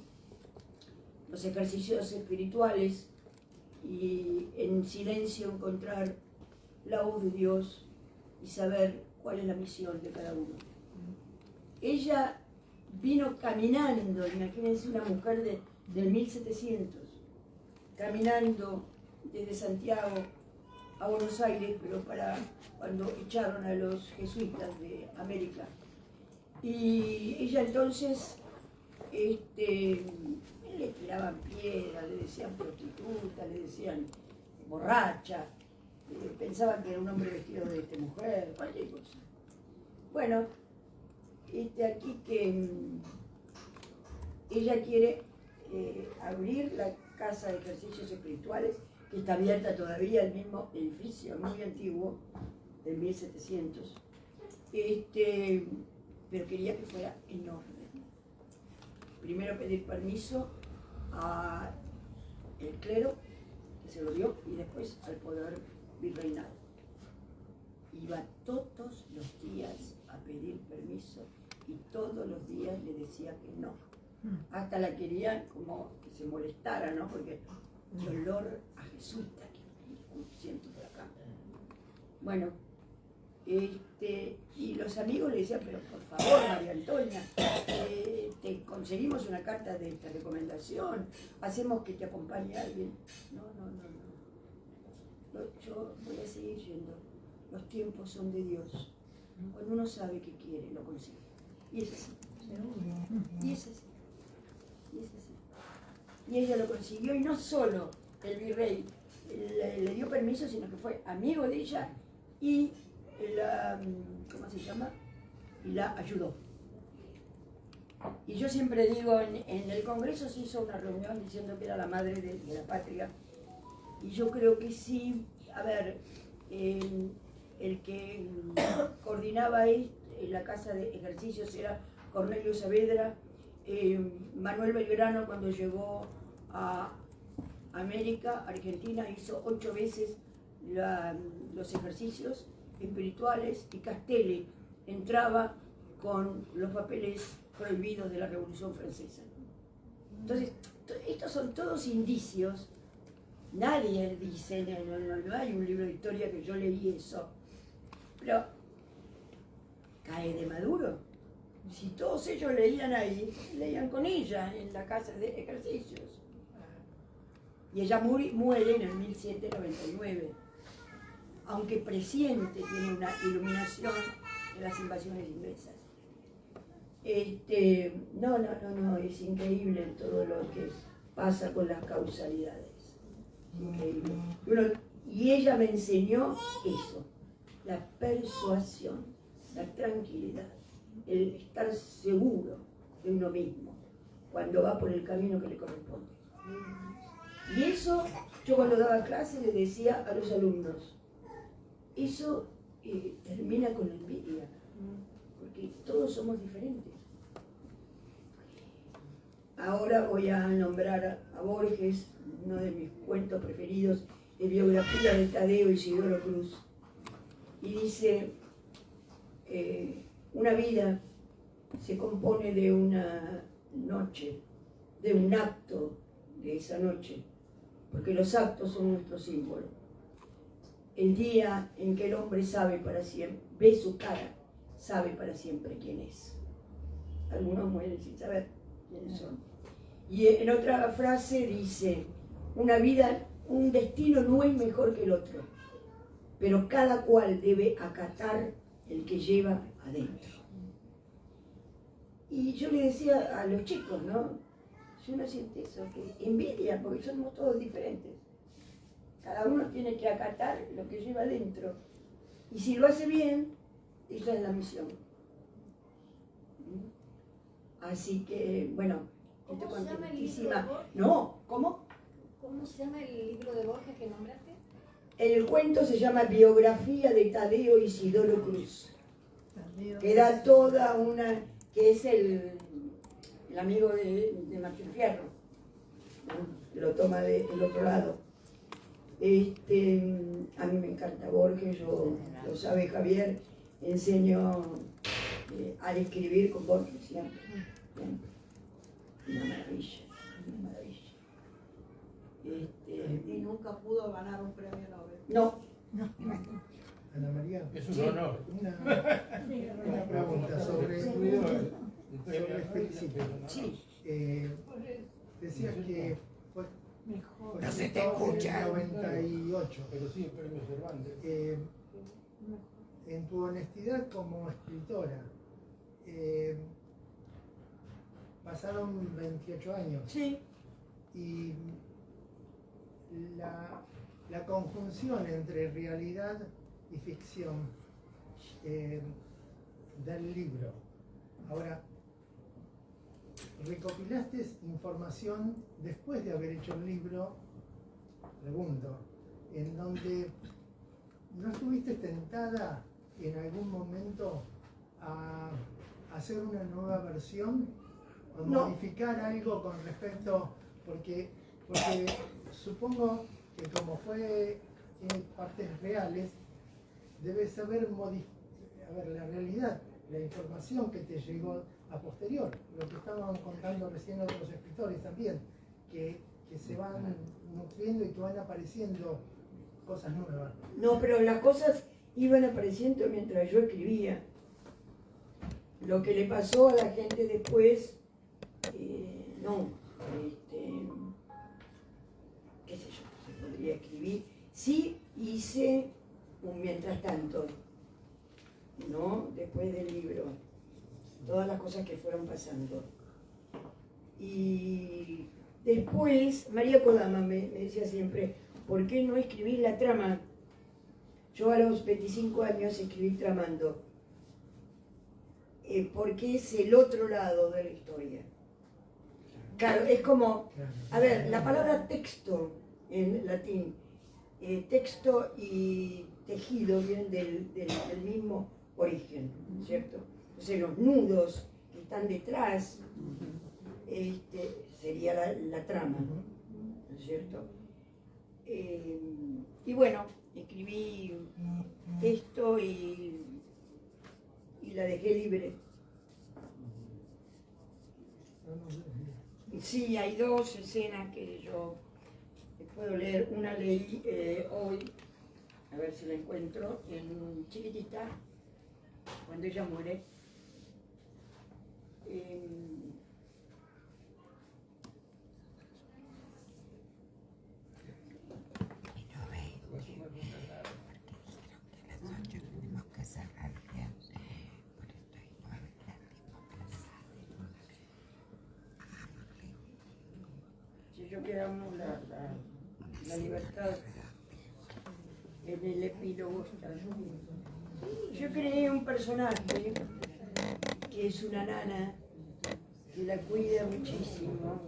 los ejercicios espirituales y en silencio encontrar la voz de Dios y saber cuál es la misión de cada uno. Ella vino caminando, imagínense una mujer del 1700, caminando desde Santiago a Buenos Aires, pero para cuando echaron a los jesuitas de América. Y ella entonces le tiraban piedras, le decían prostituta, le decían borracha, pensaban que era un hombre vestido de mujer, cualquier cosa. Bueno, aquí que ella quiere abrir la casa de ejercicios espirituales, que está abierta todavía, el mismo edificio, muy antiguo, del 1700, pero quería que fuera en orden. Primero pedir permiso al clero, que se lo dio, y después al poder virreinal. Iba todos los días a pedir permiso y todos los días le decía que no. Hasta la querían como que se molestara, ¿no? Porque el olor a Jesús está aquí, siento por acá. Bueno, y los amigos le decían, pero por favor, María Antonia, te conseguimos una carta de recomendación, hacemos que te acompañe alguien. No. Yo voy a seguir yendo. Los tiempos son de Dios. Cuando uno sabe qué quiere, lo consigue. Y es así. Y es así. Y es así. Y ella lo consiguió, y no solo el virrey le dio permiso, sino que fue amigo de ella y la, ¿cómo se llama? Y la ayudó. Y yo siempre digo, en el Congreso se hizo una reunión diciendo que era la madre de la patria. Y yo creo que sí, a ver, el que coordinaba la casa de ejercicios era Cornelio Saavedra. Manuel Belgrano, cuando llegó a América, Argentina, hizo 8 veces los ejercicios espirituales, y Castelli entraba con los papeles prohibidos de la Revolución Francesa. Entonces, estos son todos indicios. Nadie dice, no hay un libro de historia que yo leí eso, pero cae de Maduro. Si todos ellos leían ahí, leían con ella en la casa de ejercicios. Y ella muere en el 1799, aunque presiente, tiene una iluminación de las invasiones inglesas. No, es increíble todo lo que pasa con las causalidades. Increíble. Y ella me enseñó eso, la persuasión, la tranquilidad, el estar seguro de uno mismo cuando va por el camino que le corresponde. Y eso, yo cuando daba clase le decía a los alumnos, eso termina con la envidia, porque todos somos diferentes. Ahora voy a nombrar a Borges, uno de mis cuentos preferidos, de biografía de Tadeo Isidoro Cruz. Y dice, una vida se compone de una noche, de un acto de esa noche, porque los actos son nuestro símbolo. El día en que el hombre sabe para siempre, ve su cara, sabe para siempre quién es. Algunos mueren sin saber quiénes son. Y en otra frase dice, una vida, un destino no es mejor que el otro, pero cada cual debe acatar el que lleva adentro. Y yo le decía a los chicos, ¿no? Si uno siente eso, que envidia, porque somos todos diferentes. Cada uno tiene que acatar lo que lleva adentro. Y si lo hace bien, esa es la misión. Así que, bueno, ¿Cómo estoy se llama el libro de contentísima. Borges? No, ¿cómo? ¿Cómo se llama el libro de Borges que nombraste? El cuento se llama Biografía de Tadeo Isidoro Cruz, que da toda una, que es el amigo de Martín Fierro, ¿no? Lo toma del otro lado. A mí me encanta Borges, lo sabe Javier, enseño al escribir con Borges siempre. Una maravilla, una maravilla. Y nunca pudo ganar un premio Nobel. No. Ana María, Es un honor. una pregunta sobre Felicita. Sí. Decías que fue No se te escucha. en el 98. Pero sí, el premio Cervantes. En tu honestidad como escritora, pasaron 28 años. Sí. Y la conjunción entre realidad y ficción del libro. Ahora, recopilaste información después de haber hecho el libro, pregunto, en donde ¿no estuviste tentada en algún momento a hacer una nueva versión o No. modificar algo con respecto, porque supongo que como tiene partes reales, debes saber la realidad, la información que te llegó a posterior, lo que estaban contando recién otros escritores también, que se van nutriendo y que van apareciendo cosas nuevas. No, pero las cosas iban apareciendo mientras yo escribía. Lo que le pasó a la gente después, no, qué sé yo, se podría escribir. Sí hice un mientras tanto, ¿no? Después del libro, todas las cosas que fueron pasando. Y después, María Kodama me decía siempre, ¿por qué no escribís la trama? Yo a los 25 años escribí Tramando, porque es el otro lado de la historia. Claro, es como, a ver, la palabra texto en latín, texto y tejido vienen del mismo origen, ¿cierto? Entonces los nudos que están detrás sería la trama, ¿no es cierto? Y bueno, escribí esto y la dejé libre. Sí, hay dos escenas que yo puedo leer. Una leí hoy, a ver si la encuentro, en Chiquitita, cuando ella muere. Si yo queramos la libertad en el epílogo está. Yo creé un personaje que es una nana que la cuida muchísimo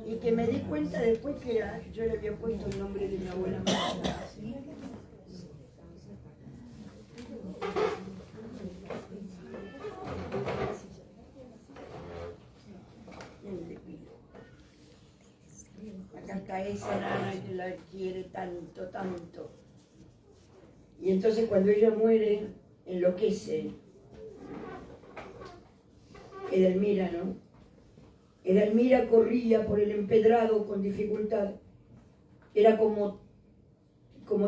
y que me di cuenta después que yo le había puesto el nombre de mi abuela materna. Acá está esa nana que la quiere tanto, tanto. Y entonces cuando ella muere, enloquece. Edelmira, ¿no? Edelmira corría por el empedrado con dificultad. Era como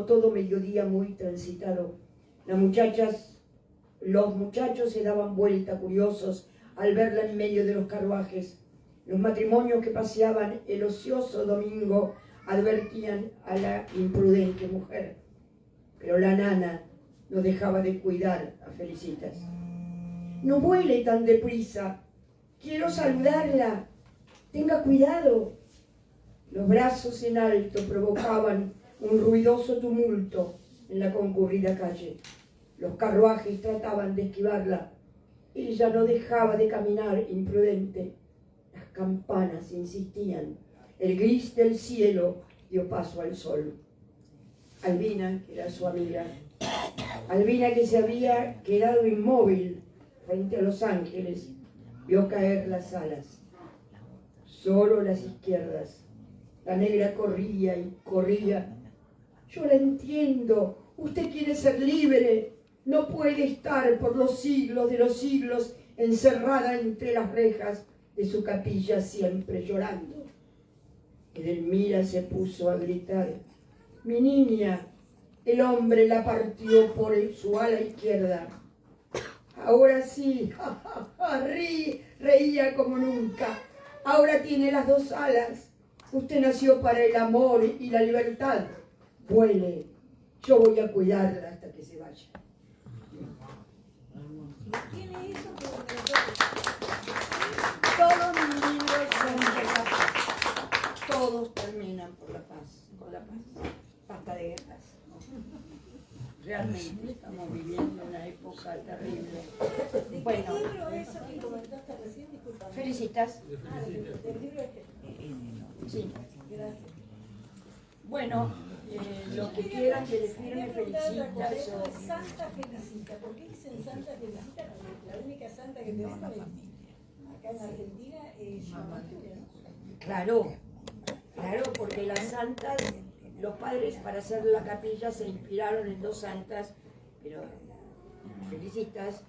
todo mediodía muy transitado. Los muchachos se daban vuelta curiosos al verla en medio de los carruajes. Los matrimonios que paseaban el ocioso domingo advertían a la imprudente mujer. Pero la nana no dejaba de cuidar a Felicitas. No vuele tan deprisa. Quiero saludarla. Tenga cuidado. Los brazos en alto provocaban un ruidoso tumulto en la concurrida calle. Los carruajes trataban de esquivarla. Ella no dejaba de caminar imprudente. Las campanas insistían. El gris del cielo dio paso al sol. Albina, que era su amiga, Albina, que se había quedado inmóvil frente a los ángeles, vio caer las alas. Solo las izquierdas. La negra corría y corría. Yo la entiendo. Usted quiere ser libre. No puede estar por los siglos de los siglos encerrada entre las rejas de su capilla, siempre llorando. Edelmira se puso a gritar. Mi niña, el hombre la partió por su ala izquierda. Ahora sí, reía como nunca. Ahora tiene las dos alas. Usted nació para el amor y la libertad. Vuele, yo voy a cuidarla hasta que se vaya. ¿Tiene eso? Todos mis libros son de la paz. Todos terminan por la paz, con la paz. Basta de guerras. Realmente estamos viviendo una época terrible. ¿De Bueno, qué libro eso que comentaste recién? Disculpa. Felicitas. Del libro este. Sí. Gracias. Bueno, lo que quieran que le firme Felicitas. Felicitas. Santa Felicita. ¿Por qué dicen Santa Felicita? La única santa que tenemos acá en Argentina es Santa Julia, ¿no? Claro, porque las santas, los padres para hacer la capilla se inspiraron en dos santas, pero Felicitas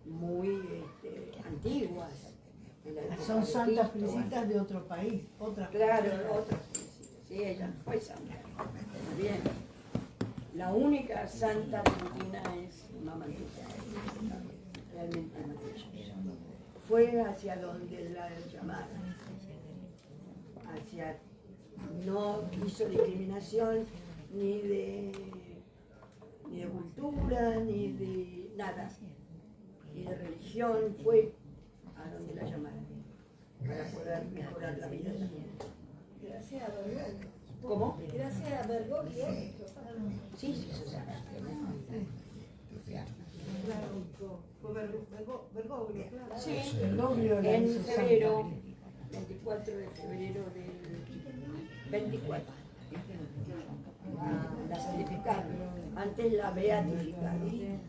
muy antiguas. En la época Son de santas Cristo. felicitas de otro país, otras. Claro, otras. Sí, ella fue santa. Muy bien. La única santa argentina es Mamantucha. Realmente maravillosa. Fue hacia donde la llamaron. Hacia, no hizo discriminación ni de cultura, ni de nada, ni de religión, fue a donde la llamaron para poder mejorar la vida también. Gracias a Bergoglio. ¿Cómo? Gracias a Bergoglio. Sí, sí, sí. Fue Bergoglio, claro. Sí, Bergoglio la en hizo febrero, santa. 24 de febrero del 24. La santificaron, antes la beatificaron.